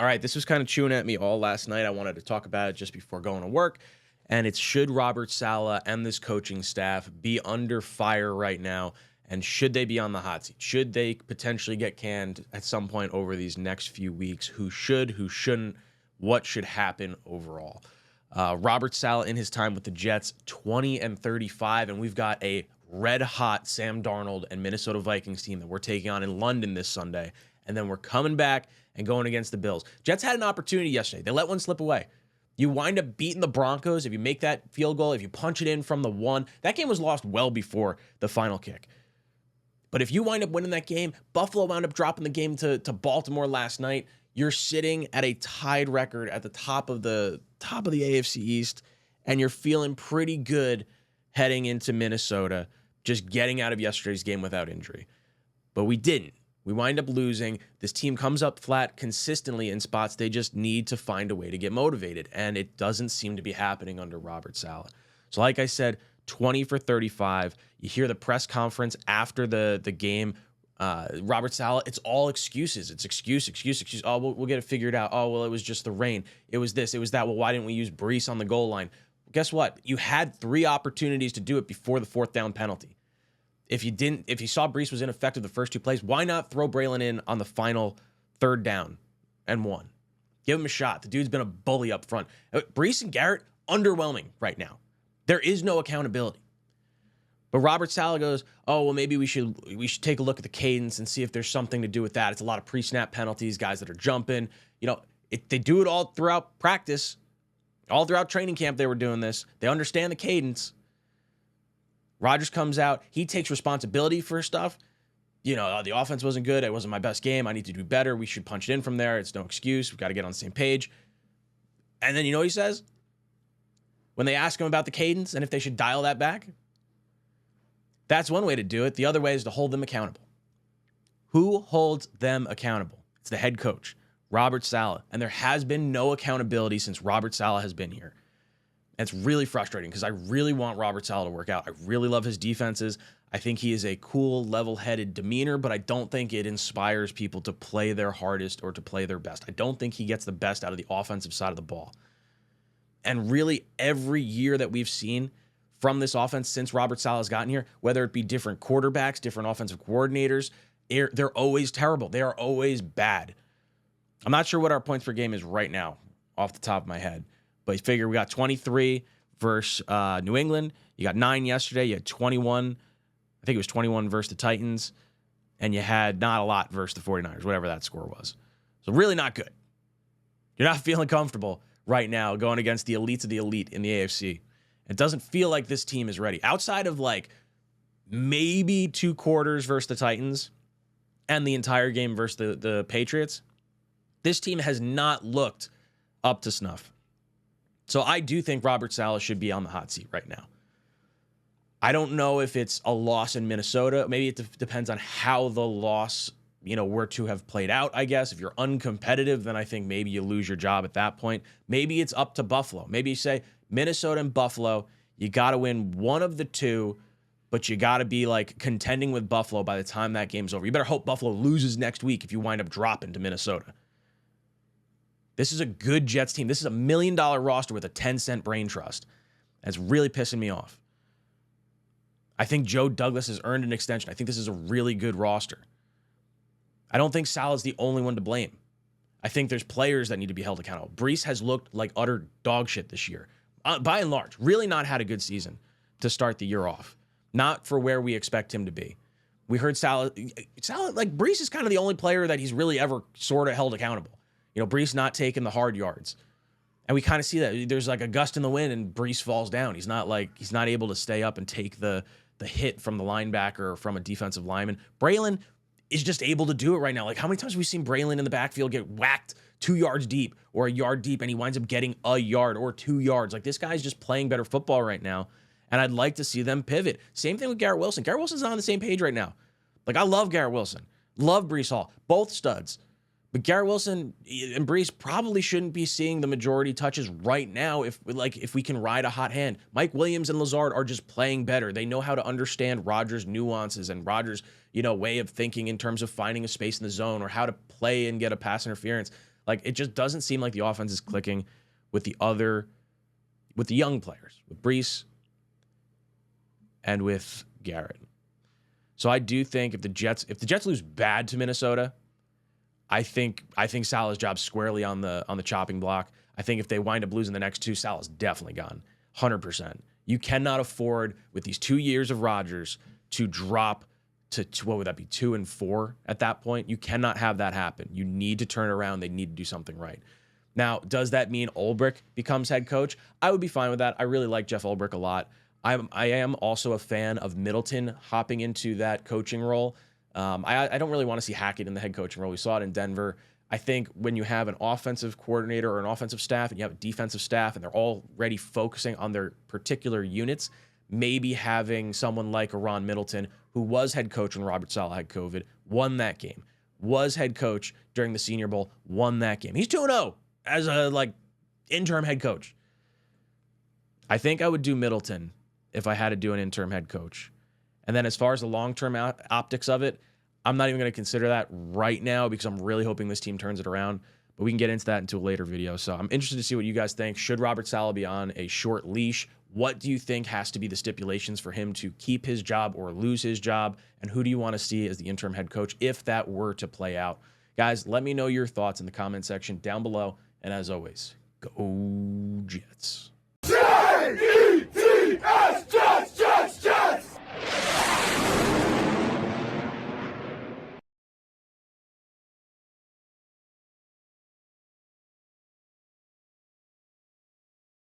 All right, this was kind of chewing at me all last night. I wanted to talk about it just before going to work. And it's, should Robert Salah and this coaching staff be under fire right now? And should they be on the hot seat? Should they potentially get canned at some point over these next few weeks? Who should, who shouldn't? What should happen overall? Robert Salah in his time with the Jets, 20-35, and we've got a red-hot Sam Darnold and Minnesota Vikings team that we're taking on in London this Sunday. And then we're coming back and going against the Bills. Jets had an opportunity yesterday. They let one slip away. You wind up beating the Broncos if you make that field goal, if you punch it in from the 1. That game was lost well before the final kick. But if you wind up winning that game, Buffalo wound up dropping the game to Baltimore last night. You're sitting at a tied record at the top of the AFC East, and you're feeling pretty good heading into Minnesota, just getting out of yesterday's game without injury. But we didn't. We wind up losing. This team comes up flat consistently in spots. They just need to find a way to get motivated, and it doesn't seem to be happening under Robert Salah. So like I said, 20 for 35. You hear the press conference after the game. Robert Salah, it's all excuses. It's excuse. Oh, we'll get it figured out. Oh, well, it was just the rain. It was this, it was that. Well, why didn't we use Brees on the goal line? Guess what? You had 3 opportunities to do it before the 4th down penalty. If you saw Brees was ineffective the first 2 plays, why not throw Braylon in on the final 3rd down and 1? Give him a shot. The dude's been a bully up front. Brees and Garrett, underwhelming right now. There is no accountability. But Robert Salah goes, oh, well, maybe we should take a look at the cadence and see if there's something to do with that. It's a lot of pre-snap penalties, guys that are jumping. They do it all throughout practice. All throughout training camp, they were doing this. They understand the cadence. Rodgers comes out. He takes responsibility for stuff. The offense wasn't good. It wasn't my best game. I need to do better. We should punch it in from there. It's no excuse. We've got to get on the same page. And then you know what he says? When they ask him about the cadence and if they should dial that back, that's one way to do it. The other way is to hold them accountable. Who holds them accountable? It's the head coach, Robert Salah. And there has been no accountability since Robert Salah has been here. It's really frustrating because I really want Robert Salah to work out. I really love his defenses. I think he is a cool, level-headed demeanor, but I don't think it inspires people to play their hardest or to play their best. I don't think he gets the best out of the offensive side of the ball. And really, every year that we've seen from this offense since Robert Salah has gotten here, whether it be different quarterbacks, different offensive coordinators, they're always terrible. They are always bad. I'm not sure what our points per game is right now off the top of my head. But you figure we got 23 versus New England. You got 9 yesterday. You had 21. I think it was 21 versus the Titans. And you had not a lot versus the 49ers, whatever that score was. So really not good. You're not feeling comfortable right now going against the elites of the elite in the AFC. It doesn't feel like this team is ready. Outside of maybe 2 quarters versus the Titans and the entire game versus the Patriots, this team has not looked up to snuff. So I do think Robert Salah should be on the hot seat right now. I don't know if it's a loss in Minnesota. Maybe it depends on how the loss, were to have played out, I guess. If you're uncompetitive, then I think maybe you lose your job at that point. Maybe it's up to Buffalo. Maybe you say Minnesota and Buffalo, you got to win one of the 2, but you got to be contending with Buffalo by the time that game's over. You better hope Buffalo loses next week if you wind up dropping to Minnesota. This is a good Jets team. This is a $1 million roster with a 10-cent brain trust. That's really pissing me off. I think Joe Douglas has earned an extension. I think this is a really good roster. I don't think Salah's the only one to blame. I think there's players that need to be held accountable. Brees has looked like utter dog shit this year. By and large, really not had a good season to start the year off. Not for where we expect him to be. We heard Salah, Brees is kind of the only player that he's really ever sort of held accountable. Brees not taking the hard yards. And we kind of see that. There's a gust in the wind and Brees falls down. He's not able to stay up and take the hit from the linebacker or from a defensive lineman. Braylon is just able to do it right now. How many times have we seen Braylon in the backfield get whacked 2 yards deep or a yard deep and he winds up getting a yard or 2 yards? This guy's just playing better football right now. And I'd like to see them pivot. Same thing with Garrett Wilson. Garrett Wilson's not on the same page right now. I love Garrett Wilson. Love Brees Hall. Both studs. But Garrett Wilson and Brees probably shouldn't be seeing the majority touches right now if we can ride a hot hand. Mike Williams and Lazard are just playing better. They know how to understand Rodgers' nuances and Rodgers' way of thinking in terms of finding a space in the zone or how to play and get a pass interference. Like, it just doesn't seem like the offense is clicking with the young players, with Breece and with Garrett. So I do think if the Jets lose bad to Minnesota, I think Saleh's job's squarely on the chopping block. I think if they wind up losing the next two, Saleh's definitely gone. 100%. You cannot afford, with these 2 years of Rodgers, to drop to what would that be, 2-4 at that point? You cannot have that happen. You need to turn around. They need to do something right. Now, does that mean Ulbrich becomes head coach? I would be fine with that. I really like Jeff Ulbrich a lot. I am also a fan of Middleton hopping into that coaching role. I don't really want to see Hackett in the head coaching role. We saw it in Denver. I think when you have an offensive coordinator or an offensive staff and you have a defensive staff and they're already focusing on their particular units, maybe having someone like Ron Middleton, who was head coach when Robert Salah had COVID, won that game, was head coach during the Senior Bowl, won that game. He's 2-0 as a interim head coach. I think I would do Middleton if I had to do an interim head coach. And then as far as the long-term optics of it, I'm not even going to consider that right now because I'm really hoping this team turns it around. But we can get into that into a later video. So I'm interested to see what you guys think. Should Robert Salah be on a short leash? What do you think has to be the stipulations for him to keep his job or lose his job? And who do you want to see as the interim head coach if that were to play out? Guys, let me know your thoughts in the comment section down below. And as always, go Jets.